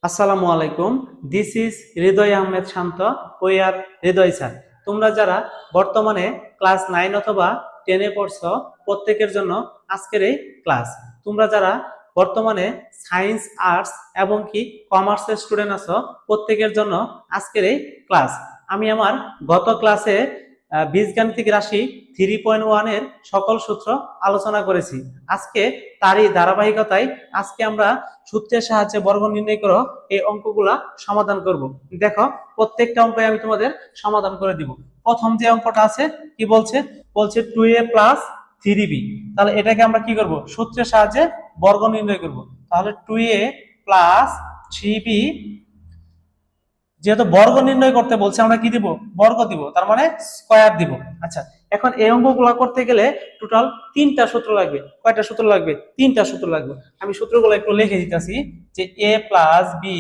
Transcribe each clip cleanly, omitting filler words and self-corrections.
আসসালামু আলাইকুম। This is হৃদয় আহমেদ শান্ত। ওই আর হৃদয় স্যার। তোমরা যারা বর্তমানে ক্লাস 9 অথবা 10-এ পড়ছো, প্রত্যেকের জন্য আজকের এই ক্লাস। তোমরা যারা বর্তমানে সায়েন্স, আর্টস এবং কি কমার্সের স্টুডেন্ট আছো, প্রত্যেকের জন্য আজকের এই ক্লাস। আমি আমার গত ক্লাসে বীজগাণিতিক রাশি 3.1 এর সকল সূত্র আলোচনা করেছি। আজকে তারই ধারাবাহিকতায় আজকে আমরা সূত্রের সাহায্যে বর্গ নির্ণয় করো এই অঙ্কগুলা সমাধান করব। দেখো, প্রত্যেকটা অঙ্ক আমি তোমাদের সমাধান করে দিব। প্রথম যে অঙ্কটা আছে কি বলছে? বলছে 2a প্লাস 3b। তাহলে এটাকে আমরা কি করব? সূত্রের সাহায্যে বর্গ নির্ণয় করব। তাহলে 2a প্লাস 3b, যেহেতু বর্গ নির্ণয় করতে বলছে আমরা কি দিব? বর্গ দিব, তার মানে স্কয়ার দিব। আচ্ছা, এখন এই অঙ্কগুলো করতে গেলে টোটাল 3টা সূত্র লাগবে। কয়টা সূত্র লাগবে? 3টা সূত্র লাগবে। আমি সূত্রগুলো একটু লিখে দিতেছি যে a plus B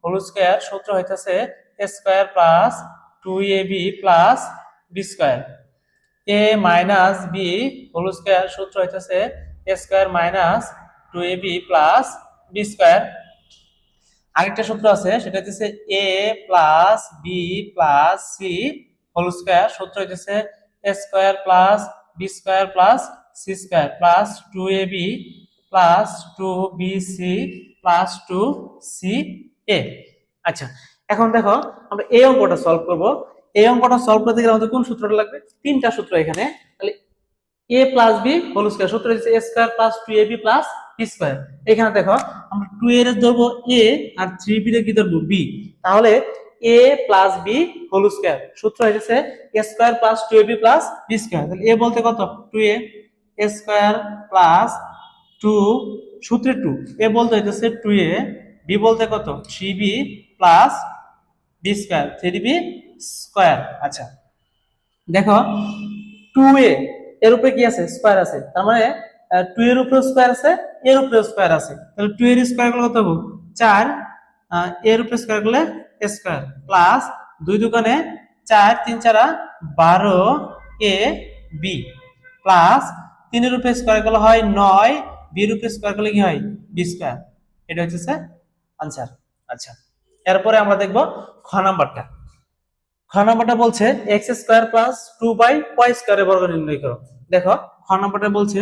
whole square সূত্র হইতেছে a square plus 2ab plus B square. a minus B whole square সূত্র হইতেছে a square minus 2ab plus B square. আরেকটা সূত্র আছে, সেটা হচ্ছে a plus B plus C whole square সূত্র হচ্ছে a square plus B square plus C square plus 2ab plus 2bc plus 2ca। আচ্ছা, এখন দেখো আমরা এই অঙ্কটা সলভ করব। এই অঙ্কটা সলভ করতে গেলে আমাদের কোন সূত্রটা লাগবে? 3টা সূত্র এখানে। তাহলে a plus B whole square সূত্র হচ্ছে a square plus 2ab plus B square. এখানে দেখো আমরা 2 এর ধরবো a আর 3b এর কি ধরবো? b। তাহলে a plus B whole square সূত্র হচ্ছে a square plus 2ab plus B square. তাহলে a বলতে কত? 2a। a স্কয়ার প্লাস 2 সূত্রে 2, a বলতে হচ্ছে 2a, b বলতে কত? 3b plus B square, 3b square. আচ্ছা, দেখো 2a এর উপরে কি আছে? স্কয়ার আছে, তার মানে 2 এর উপরে স্কয়ার আছে, এর উপরে স্কয়ার আছে। তাহলে 2 এর স্কয়ার করলে কত হবে? 4, এর উপরে স্কয়ার করলে স্কয়ার প্লাস 2 দুগুণে 4, 3 4 12 a b প্লাস 3 এর উপরে স্কয়ার করলে হয় 9, b এর উপরে স্কয়ার করলে কি হয়? b square. এটা হচ্ছে आंसर। আচ্ছা, এরপরে আমরা দেখব খ নাম্বারটা। খ নাম্বারটা বলছে এক্স স্কয়ার প্লাস 2/y স্কয়ারের বর্গ নির্ণয় করো। দেখো, খ নাম্বারটা বলছে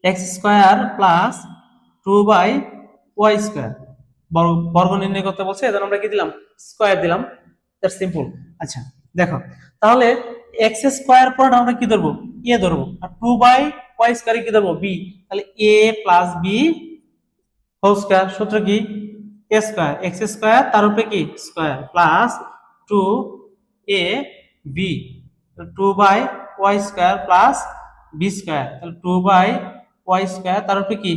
x square plus 2/y square বর্গ নির্ণয় করতে বলছে, এজন্য আমরা কি দিলাম? স্কয়ার দিলাম। That's simple. আচ্ছা, দেখো তাহলে এক্স স্কয়ার পর আমরা কি ধরবো? এ ধরবো, আর 2/y স্কয়ারে কি ধরবো? বি। তাহলে a plus B whole square সূত্র কি? a স্কয়ার এক্স স্কয়ার তার উপরে কি? Square plus 2a b 2/y square plus b square. তাহলে 2/y স্কয়ার তার উপরে কি?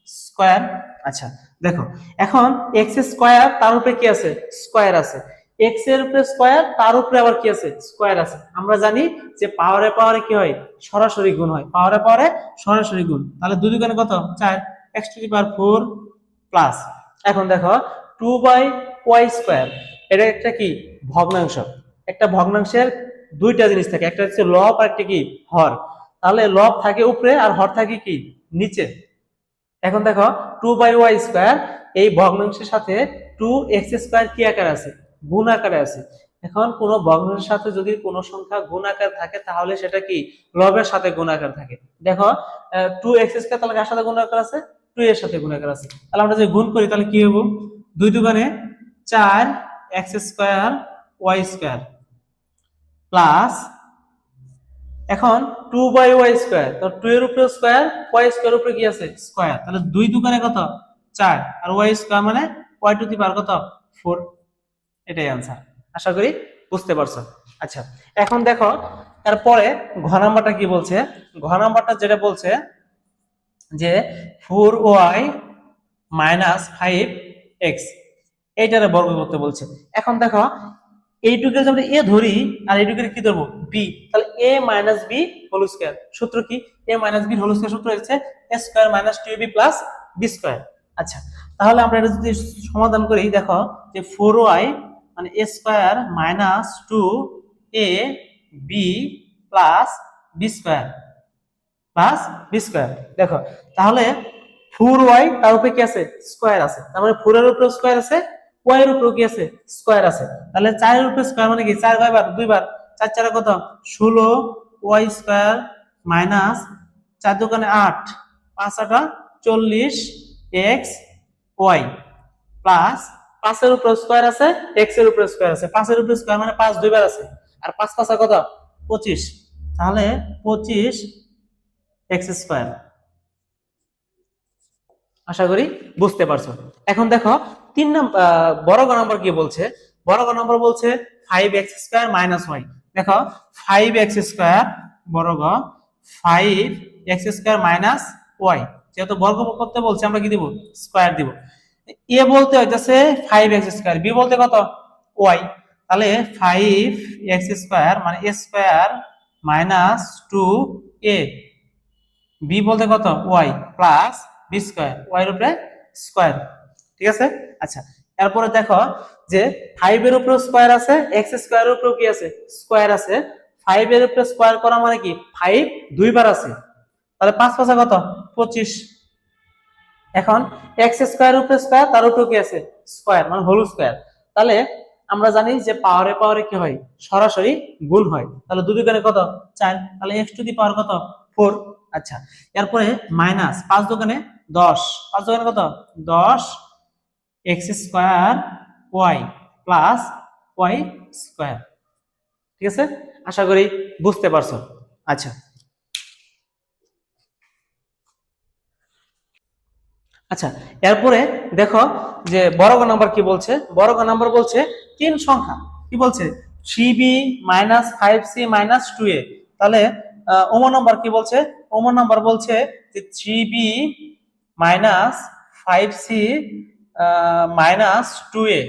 স্কয়ার। আচ্ছা, দেখো এখন x স্কয়ার তার উপরে কি আছে? স্কয়ার আছে। x এর উপরে স্কয়ার, তার উপরে আবার কি আছে? স্কয়ার আছে। আমরা জানি যে পাওয়ারে পাওয়ারে কি হয়? সরাসরি গুণ হয়। পাওয়ারে পাওয়ারে সরাসরি গুণ। তাহলে 2 দুগুণে কত? 4, x to the power 4 plus, এখন দেখো 2/y স্কয়ার, এটা একটা কি? ভগ্নাংশ। একটা ভগ্নাংশের দুইটা জিনিস থাকে, একটা হচ্ছে লব আর একটা কি? হর। তাহলে লব থাকে উপরে আর হর থাকে কি? নিচে। এখন দেখো 2/y স্কয়ার এই ভগ্নাংশের সাথে 2x স্কয়ার কি আকারে আছে? গুণ আকারে আছে। এখন কোন ভগ্নাংশের সাথে যদি কোনো সংখ্যা গুণ আকার থাকে, তাহলে সেটা কি? লবের সাথে গুণ আকার থাকে। দেখো 2x স্কয়ার তাহলে কার সাথে গুণ আকার আছে? 2 এর সাথে গুণ আকার আছে। তাহলে আমরা যদি গুণ করি তাহলে কি হবে? 2 দুগুণে 4x square y square plus, এখন 2/y স্কয়ার, তো 2 এর উপরে স্কয়ার, y স্কয়ার উপরে কি আছে? স্কয়ার। তাহলে 2 দুগুণে কত? 4, আর y স্কয়ার মানে y টু দি পাওয়ার কত? 4। এটাই आंसर। আশা করি বুঝতে পারছো। আচ্ছা, এখন দেখো তারপরে ঘ নাম্বারটা কি বলছে? ঘ নাম্বারটা যেটা বলছে যে 4y মাইনাস 5x এইটারে বর্গ করতে বলছে। এখন দেখো এইটুকে যদি a ধরি আর এইটুকে কি ধরবো? b। তাহলে a minus b whole square সূত্র কি? a minus b whole square সূত্র হচ্ছে a square minus 2ab plus b square. আচ্ছা, তাহলে আমরা এটা যদি সমাধান করি, দেখো যে 4y মানে a square minus 2ab plus b square plus B square. দেখো তাহলে 4y তার উপরে কি আছে স্কয়ার আছে, তার মানে 4 এর উপরে স্কয়ার আছে, y এর উপরে কি আছে স্কয়ার আছে। তাহলে 4 এর উপরে স্কয়ার মানে কি 4 কয়বার দুইবার, 4 4 কত 16 y স্কয়ার মাইনাস 4 দোকানে 8 5 8 40 x y প্লাস 5 এর উপরে স্কয়ার আছে x এর উপরে স্কয়ার আছে, 5 এর উপরে স্কয়ার মানে 5 দুইবার আছে, আর 5 5 কত 25, তাহলে 25 x স্কয়ার। আশা করি বুঝতে পারছো। এখন দেখো 3 নম্বর বড় গ নম্বর কি বলছে, বড় গ নম্বর বলছে 5x স্কয়ার মাইনাস y। দেখো 5x স্কয়ার বড় গ 5x স্কয়ার মাইনাস y, যেহেতু বর্গ করতে বলছে আমরা কি দিব স্কয়ার দিব। এ বলতে হইতাছে 5x স্কয়ার, বি বলতে কত y, তাহলে 5x স্কয়ার মানে a square minus 2a, B বলতে কত y plus B square, y এর উপরে স্কয়ার, ঠিক আছে। আচ্ছা এরপরে দেখো যে 5 এর উপরে স্কয়ার আছে, x স্কয়ারের উপরে কি আছে স্কয়ার আছে, 5 এর উপরে স্কয়ার করা মানে কি 5 দুইবার আছে, তাহলে 5 5 কত 25। এখন x স্কয়ারের উপরে স্কয়ার তার উপরে কি আছে স্কয়ার মানে হোল স্কয়ার, তাহলে আমরা জানি যে পাওয়ারে পাওয়ারে কি হয় সরাসরি গুণ হয়, তাহলে দুই দুগুণে কত 4, তাহলে x টু দি পাওয়ার কত 4। আচ্ছা এরপরে মাইনাস 5 দোকানে 10, 5 দোকানে কত 10 x square y plus y square, ঠিক আছে। আশা করি বুঝতে পারছো। আচ্ছা আচ্ছা এরপরে দেখো যে বড় গ নাম্বার কি বলছে, বড় গ নাম্বার বলছে তিন সংখ্যা কি বলছে 3b minus 5c minus 2a, তাহলে ওমো নাম্বার কি বলছে, ওমো নাম্বার বলছে যে 3b minus 5c minus 2a,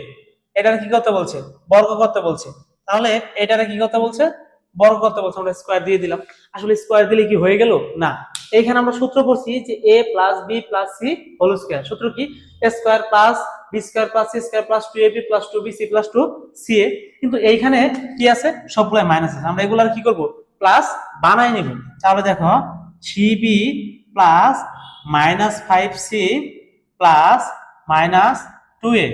এটা কি করতে বলছে বর্গ করতে বলছে, তাহলে এটা কি করতে বলছে বর্গ করতে বলছে, আমরা স্কয়ার দিয়ে দিলাম। আসলে স্কয়ার দিলে কি হয়ে গেল না, এইখানে আমরা সূত্র পড়ছি যে a plus B plus C whole square, সূত্র কি a square plus B square plus C square plus 2ab plus 2bc plus 2ca, কিন্তু এইখানে কি আছে সবগুলাই মাইনাস আছে, আমরা এগুলার কি করব প্লাস বানাই নেব। তাহলে দেখো 3b plus minus 5c plus minus 2a,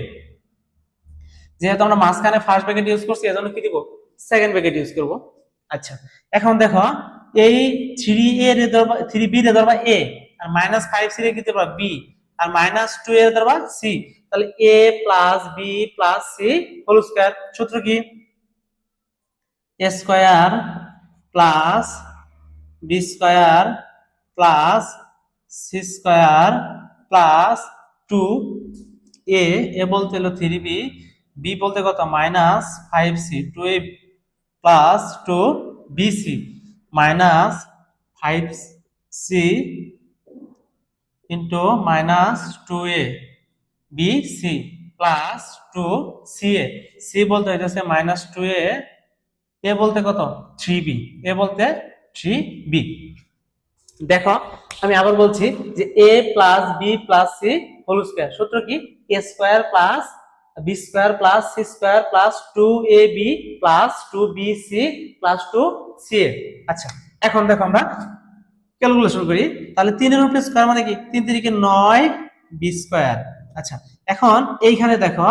যেহেতু আমরা মাঝখানে ফার্স্ট ব্র্যাকেট ইউজ করছি এজন্য কি দিব সেকেন্ড ব্র্যাকেট ইউজ করব। আচ্ছা এখন দেখো এই 3a এর ধরবা 3b এর ধরবা a, আর মাইনাস 5c এর কি ধরবা b, আর মাইনাস 2 এর ধরবা c, তাহলে a plus b plus c whole square, সূত্র কি a square plus b square plus c square plus 2a, a বলতে হলো 3b, b বলতে কত minus 5c, 2a plus 2bc minus 5c into minus 2a bc plus 2ca, c বলতে হইতেছে minus 2a, a বলতে কত 3b, a বলতে 3b। দেখো আমি আবার বলছি যে a plus b plus c whole square, সূত্র কি a square plus b square plus c square plus 2ab plus 2bc plus 2ca। আচ্ছা এখন দেখো আমরা ক্যালকুলেশন করি, তাহলে 3 এর উপরে স্কয়ার মানে কি 3 3 কে 9 b স্কয়ার। আচ্ছা এখন এইখানে দেখো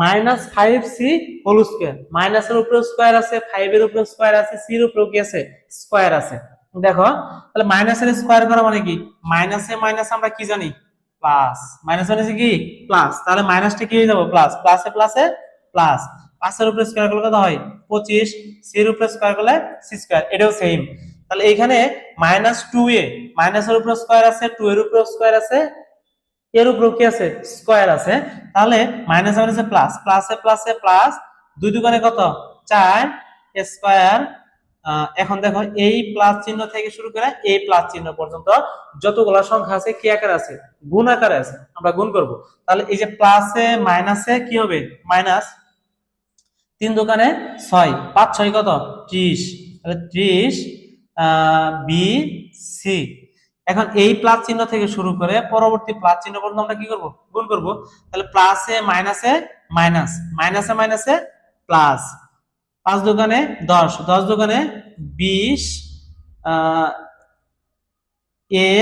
মাইনাস 5c হোল স্কয়ার, মাইনাসের উপরে স্কয়ার আছে, 5 এর উপরে স্কয়ার আছে, c এর উপরে কি আছে স্কয়ার আছে। দেখো তাহলে মাইনাসের স্কয়ার করা মানে কি মাইনাসে মাইনাস আমরা কি জানি প্লাস, মাইনাস মাইনাসে কি প্লাস, তাহলে মাইনাসটা কি হয়ে যাবে প্লাস, প্লাসে প্লাসে প্লাস, 5 এর উপরে স্কয়ার করলে কত হয় 25, c এর উপরে স্কয়ার করলে c স্কয়ার, এটাও সেম। তাহলে এখানে মাইনাস 2a, মাইনাসের উপরে স্কয়ার আছে, 2 এর উপরে স্কয়ার আছে, এর উপরে কি আছে স্কয়ার আছে, তাহলে মাইনাস মাইনাসে প্লাস, প্লাসে প্লাসে প্লাস, 2 দুগুণে কত 4 স্কয়ার। এখন দেখো এই প্লাস চিহ্ন থেকে শুরু করে এই প্লাস চিহ্ন পর্যন্ত যতগুলা সংখ্যা আছে কি আকারে আছে গুণ আকারে আছে, আমরা গুণ করব। তাহলে এই যে প্লাসে মাইনাসে কি হবে মাইনাস, 3 দোকানে 6, 5 6 কত 30, তাহলে 30 বি সি। এখন এই প্লাস চিহ্ন থেকে শুরু করে পরবর্তী প্লাস চিহ্ন পর্যন্ত আমরা কি করব গুণ করব, তাহলে প্লাসে মাইনাসে মাইনাস, মাইনাসে মাইনাসে প্লাস, 5 দোকানে 10, 10 দোকানে 20 এ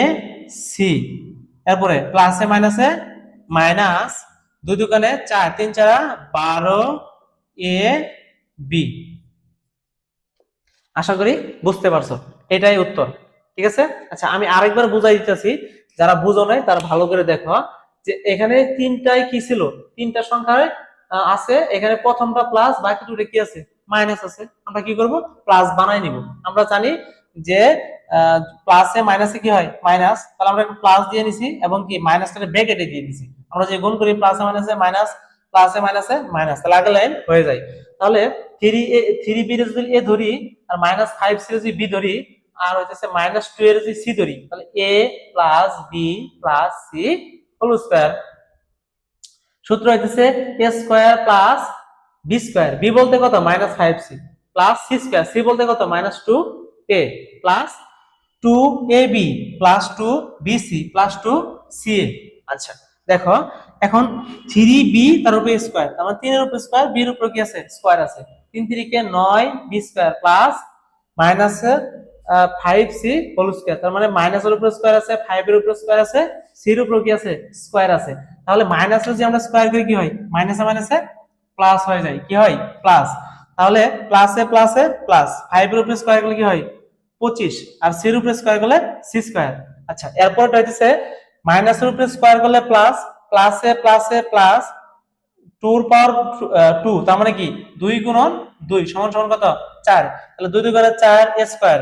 সি। এরপরে প্লাসে মাইনাসে মাইনাস, দুই দোকানে 4, 3 4 12 এ বি। আশা করি বুঝতে পারছো, এটাই উত্তর। ঠিক আছে, আচ্ছা আমি আরেকবার বুঝাই দিতেছি, যারা বুঝো নাই তারা ভালো করে দেখো যে এখানে তিনটাই কি ছিল, তিনটা সংখ্যায় আছে, এখানে প্রথমটা প্লাস, বাকি দুটো কি আছে, মাইনাস আছে। আমরা কি করব, প্লাস বানাই নিব। আমরা জানি যে প্লাসে মাইনাসে কি হয়, মাইনাস, তাহলে আমরা প্লাস দিয়ে নিছি এবং কি মাইনাসটাকে ব্র্যাকেটে দিয়ে দিছি। আমরা যে গুণ করি প্লাসে মাইনাসে মাইনাস, প্লাসে মাইনাসে মাইনাস, তাহলে আগের লাইন হয়ে যায়। তাহলে 3b এর যদি এ ধরি আর -5 এর যদি বি ধরি আর হইতেছে -2 এর যদি সি ধরি, তাহলে a plus B plus C whole square. সূত্র হইতেছে a square plus B square, B বলতে কত -5c plus C square, C বলতে কত -2a plus 2ab plus 2bc plus 2ca। আচ্ছা দেখো এখন 3b তার উপরে স্কয়ার, তার মানে 3 এর উপরে স্কয়ার, b এর উপরে কি আছে, স্কয়ার আছে। 3 3 কে 9 b square plus minus 5c whole square, তার মানে মাইনাস এর উপরে স্কয়ার আছে, 5 এর উপরে স্কয়ার আছে, c এর উপরে কি আছে, স্কয়ার আছে। তাহলে মাইনাস যদি আমরা স্কয়ার করি কি হয়, মাইনাসে মাইনাসে প্লাস হয়ে যায়, কি হয়, প্লাস। তাহলে প্লাসে প্লাসে প্লাস, 5 এর উপরে স্কয়ার করলে কি হয় 25, আর c এর উপরে স্কয়ার করলে c স্কয়ার। আচ্ছা এরপরটা হইতেছে মাইনাসের উপরে স্কয়ার করলে প্লাস, প্লাসে প্লাসে প্লাস 2 এর পাওয়ার 2, তার মানে কি 2 গুণন 2 সমান সমান কত, 4। তাহলে 2 2 করে 4 a স্কয়ার।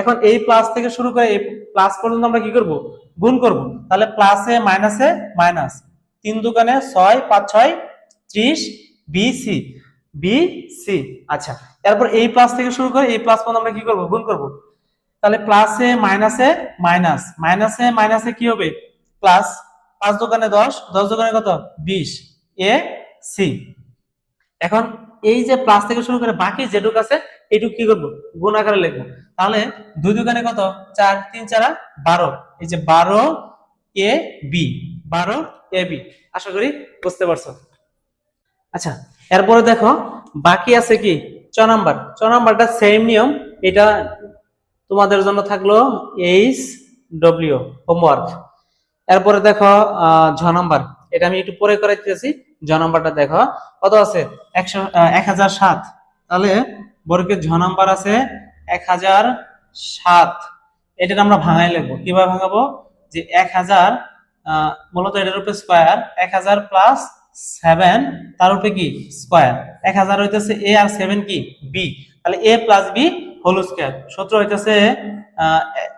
এখন এই প্লাস থেকে শুরু করে এই প্লাস পর্যন্ত আমরা কি করব, গুণ করব। তাহলে প্লাসে মাইনাসে মাইনাস, 3 দুকানে 6 5 6 30 বিসি বিসি। আচ্ছা এরপর এই প্লাস থেকে শুরু করে এই প্লাস পর্যন্ত আমরা কি করব, গুণ করব। তাহলে প্লাসে মাইনাসে মাইনাস, মাইনাসে মাইনাসে কি হবে, প্লাস, 5 দোকানে 10 10 দোকানে কত 20 এ সি। এখন এই যে প্লাস থেকে শুরু করে বাকি যেটুকু আছে এইটুকু কি করব, গুণ আকারে লিখবো। তাহলে 2 দোকানে কত 4 3 4 12, এই যে 12 এ বি, 12 এ বি। আশা করি বুঝতে পারছো। আচ্ছা এরপরে দেখো বাকি আছে কি চ নাম্বার, চ নাম্বারটা সেম নিয়ম, এটা তোমাদের জন্য থাকলো এইচ ডব্লিউ হোমওয়ার্ক। এরপরে দেখো ঝ নাম্বার, এটা আমি একটু পরে করে দিতেছি। ঝ নাম্বারটা দেখো কত আছে 1007, তাহলে বর্গের ঝ নাম্বার আছে 1007। এটা আমরা ভাঙাই লিখবো, কিভাবে ভাঙাবো, যে 1000 মূলত এটার উপরে স্কয়ার, 1000 প্লাস 7 তার উপরে কি স্কয়ার, 1000 হইতেছে a আর 7 কি b, তাহলে a plus b whole square. সূত্র হইতেছে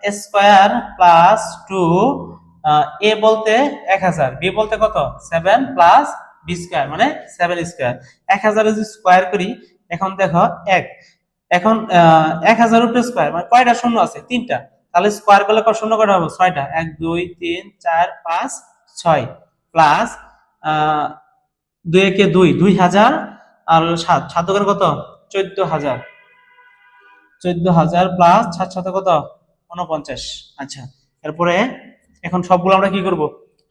a স্কয়ার প্লাস 2, a বলতে 1000, b বলতে কত 7 প্লাস b স্কয়ার মানে 7 স্কয়ার। 1000 যদি স্কয়ার করি, এখন দেখো 1, এখন 1000 উপরে স্কয়ার মানে কয়টা শূন্য আছে, 3টা, তাহলে স্কয়ার করলে কত শূন্য কয়টা হবে, 6টা, 1 2 3 4 5 6 প্লাস 2 একে 2 2000 আর 7 7 দোকানে কত 14000, 14000 প্লাস 7 7 কত 49। আচ্ছা এরপরে এখন সবগুলো আমরা কি করব,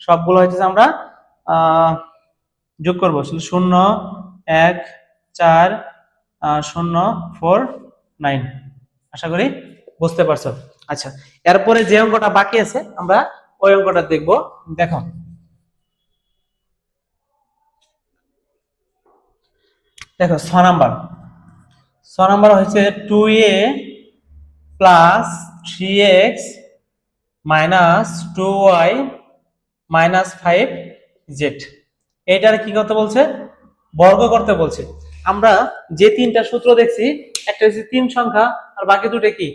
সবগুলো হইতেছে আমরা যোগ করব, 0 1 4 0 4 9। আশা করি বুঝতে পারছো। আচ্ছা এরপরে যে অঙ্কটা বাকি আছে আমরা ওই অঙ্কটা দেখব। দেখো দেখো 6 নাম্বার, 6 নাম্বার হচ্ছে 2a plus 3x minus 2y minus 5z। এইটার কি করতে বলছে, বর্গ করতে বলছে। আমরা যে তিনটা সূত্র দেখছি, একটা হচ্ছে 3 সংখ্যা আর বাকি দুটো কি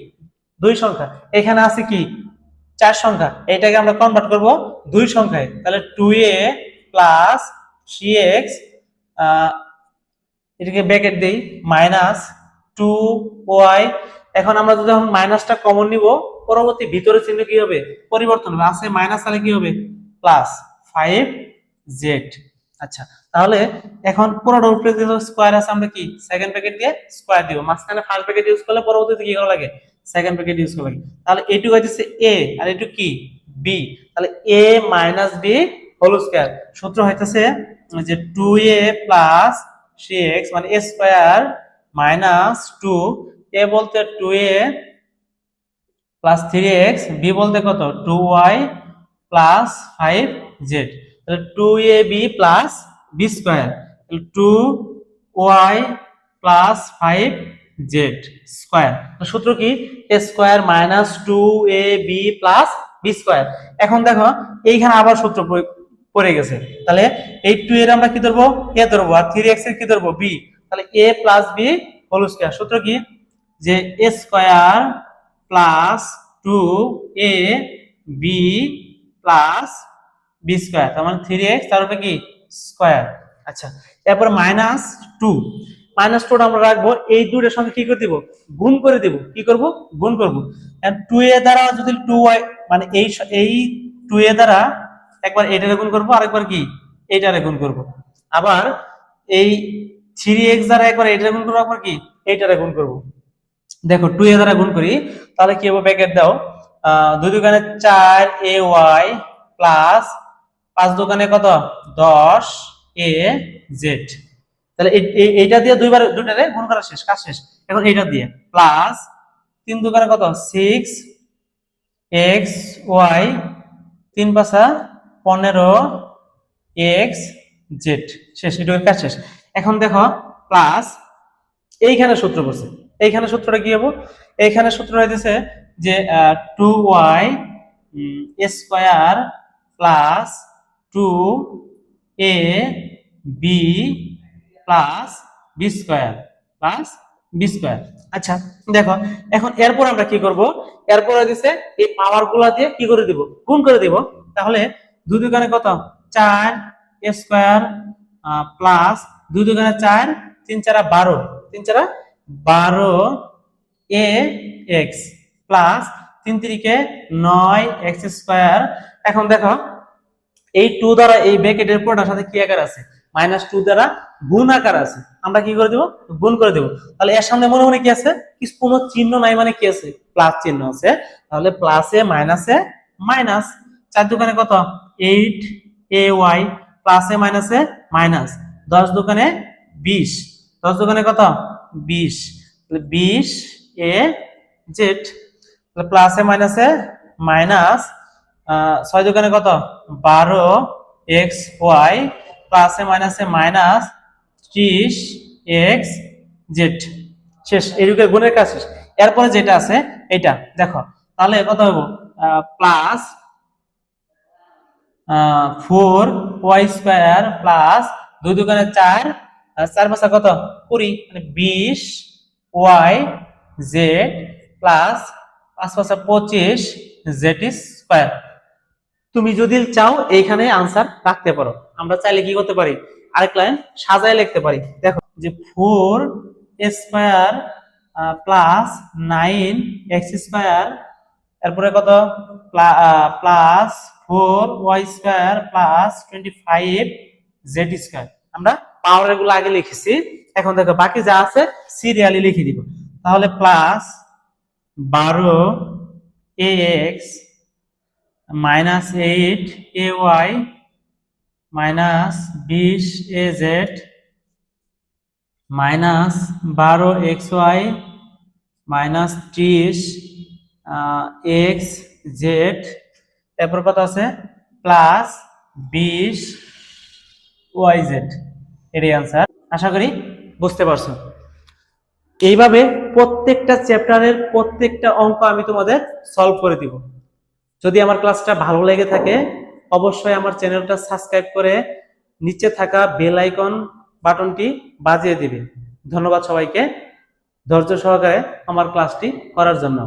2 সংখ্যা, এখানে আছে কি 4 সংখ্যা, এটাকে আমরা কনভার্ট করব 2 সংখ্যায়। তাহলে 2a প্লাস 3x, এটাকে ব্র্যাকেট দেই, মাইনাস 2y। এখন আমরা যদি মাইনাসটা কমন নিব, পরবর্তী ভিতরে চিহ্ন কি হবে, পরিবর্তন হবে, আছে মাইনাস তাহলে কি হবে প্লাস 5z। আচ্ছা তাহলে এখন পুরোটার উপরে যে স্কয়ার আছে আমরা কি সেকেন্ড ব্র্যাকেট দিয়ে স্কয়ার দিব, মাঝখানে ফার্স্ট ব্র্যাকেট ইউজ করলে পরবর্তীতে কি করা লাগে, সেকেন্ড ব্র্যাকেট ইউজ করা লাগে। তাহলে এটুকু হইছে a আর এটুকু কি b, তাহলে a minus b whole square. সূত্র হইতাছে যে 2a প্লাস 3x মানে a স্কয়ার মাইনাস 2, a বলতে 2a প্লাস 3x, b বলতে কত 2y প্লাস 5z, তাহলে 2ab plus B square, 2y plus 5z square. সূত্র কি? a square minus 2ab plus B square. এখন দেখো এইখানে আবার সূত্র পড়ে গেছে, তাহলে এই 2 এর আমরা কি ধরবো? a ধরবো, আর 3x এর কি ধরবো? b। তাহলে a plus b whole square. সূত্র কি? যে a square plus 2ab plus B square, তার মানে 3x তার উপরে কি স্কোয়ার। আচ্ছা, এরপর মাইনাস 2, মাইনাস 2 আমরা রাখবো, এই দুটোর সঙ্গে কি করে দিব? গুণ করে দিব। কি করব? গুণ করব। 2a দ্বারা যদি 2y, মানে এই 2a দ্বারা একবার এটারে গুণ করব, আরেকবার কি এইটারে গুণ করব। আবার এই 3x দ্বারা একবার এটারে গুণ করব, আবার কি এইটারে গুণ করব। দেখো 2a দ্বারা গুণ করি, তাহলে কি হবে? ব্র্যাকেট দাও, 2 দোকানে 4ay প্লাস 5 দোকানে কত? 10az। তাহলে এইটা দিয়ে দুইটারে গুণ করা শেষ, কাজ শেষ। এখন এইটা দিয়ে প্লাস 3 দোকানে কত? 6xy, 3 5 15xz শেষ, এটুকু কাজ শেষ। এখন দেখো প্লাস এইখানে সূত্র বসে, এইখানে সূত্রটা কি হবে? এইখানে সূত্র হইতেছে যে 2y square plus 2ab plus B square plus B square. আচ্ছা দেখো, এখন এরপর আমরা কি করব? এরপর হইতেছে এই পাওয়ার গুলা দিয়ে কি করে দিব? গুণ করে দিব। তাহলে 2 দুগুণে কত? 4 স্কয়ার প্লাস 2 দুগুণে 4, 3 4 12, 3 4 12 ax প্লাস 3 3 9x স্কয়ার। এখন দেখো এই 2 দ্বারা এই ব্র্যাকেটের পুরোটার সাথে কি আকার আছে? -2 দ্বারা গুণ আকার আছে। আমরা কি করে দেব? গুণ করে দেব। তাহলে এর সামনে মনে মনে কি আছে? কিছু কোনো চিহ্ন নাই, মানে কি আছে? প্লাস চিহ্ন আছে। তাহলে প্লাসে মাইনাসে মাইনাস। 4 দোকানে কত? 8ay প্লাসে মাইনাসে মাইনাস। 10 দোকানে 20, 10 দোকানে কত? 20, তাহলে 20az। তাহলে প্লাসে মাইনাসে মাইনাস। 6 দোকানে কত? 12xy প্লাসে মাইনাসে মাইনাস 30xz শেষ। এদিকে গুণের কাজ শেষ। এরপরে যেটা আছে এটা দেখো, তাহলে কত হবে? প্লাস 4y স্কয়ার প্লাস 2 দোকানে 4, 4 5 কত? 20, মানে 20yz প্লাস 5 5 25z স্কয়ার। তুমি যদি চাও এইখানে আনসার রাখতে পারো। আমরা চাইলে কি করতে পারি? আরেক লাইন সাজায় লিখতে পারি। দেখো যে 4 স্কয়ার প্লাস 9x স্কয়ার, এরপরে কত? Plus 4y square plus 25z square. আমরা পাওয়ার গুলো আগে লিখেছি, এখন দেখো বাকি যা আছে সিরিয়ালি লিখে দিব। তাহলে plus 12ax minus 8ay minus 20az minus 12xy minus 30xz, এরপর কত আছে? Plus 20yz। এটাই আনসার। আশা করি বুঝতে পারছো। এইভাবে প্রত্যেকটা চ্যাপ্টারের প্রত্যেকটা অঙ্ক আমি তোমাদের সলভ করে দিব। যদি আমার ক্লাসটা ভালো লেগে থাকে অবশ্যই আমার চ্যানেলটা সাবস্ক্রাইব করে নিচে থাকা বেল আইকন বাটনটি বাজিয়ে দিবে। ধন্যবাদ সবাইকে ধৈর্য সহকারে আমার ক্লাসটি করার জন্য।